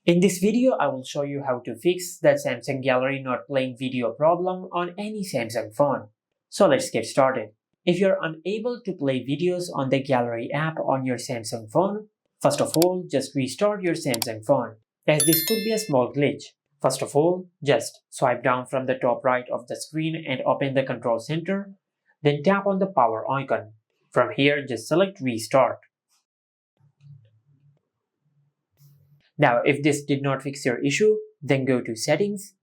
In this video, I will show you how to fix the Samsung Gallery not playing video problem on any Samsung phone. So let's get started. If you're unable to play videos on the Gallery app on your Samsung phone, first of all, just restart your Samsung phone, as this could be a small glitch. First of all, just swipe down from the top right of the screen and open the control center, then tap on the power icon. From here, just select Restart. Now, if this did not fix your issue, then go to Settings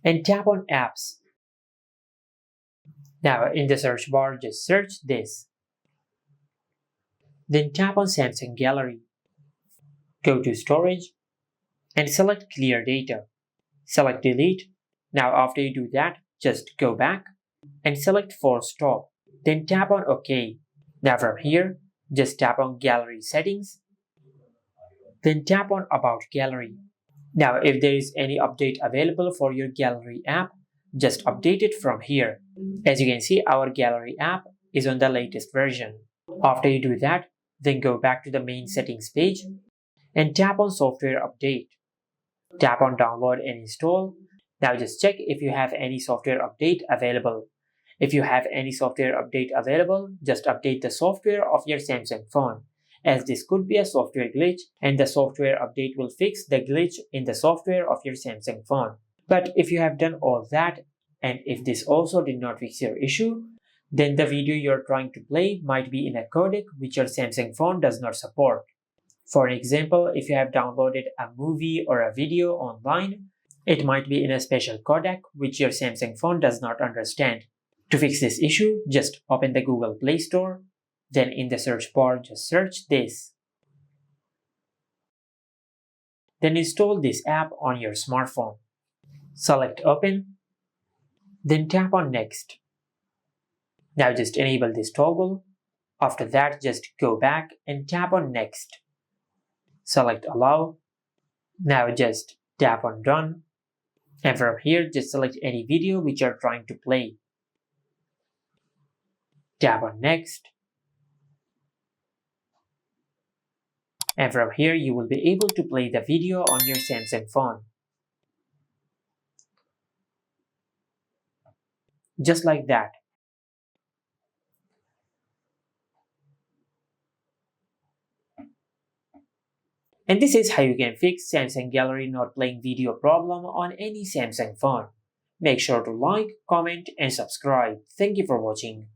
and tap on Apps. Now, in the search bar, just search this. Then tap on Samsung Gallery. Go to Storage and select Clear Data. Select Delete. Now, after you do that, just go back and select Force Stop. Then tap on OK. Now, from here, just tap on Gallery Settings. Then tap on About Gallery. Now, if there is any update available for your Gallery app, just update it from here. As you can see, our Gallery app is on the latest version. After you do that, then go back to the main settings page and tap on Software Update. Tap on Download and Install. Now just check if you have any software update available. If you have any software update available, just update the software of your Samsung phone, as this could be a software glitch and the software update will fix the glitch in the software of your Samsung phone. But if you have done all that, and if this also did not fix your issue, then the video you're trying to play might be in a codec which your Samsung phone does not support. For example, if you have downloaded a movie or a video online, it might be in a special codec which your Samsung phone does not understand. To fix this issue, just open the Google Play Store. Then in the search bar, just search this. Then install this app on your smartphone. Select Open. Then tap on Next. Now just enable this toggle. After that, just go back and tap on Next. Select Allow. Now just tap on Done. And from here, just select any video which you're trying to play. Tap on Next. And from here, you will be able to play the video on your Samsung phone. Just like that. And this is how you can fix Samsung Gallery not playing video problem on any Samsung phone. Make sure to like, comment and subscribe. Thank you for watching.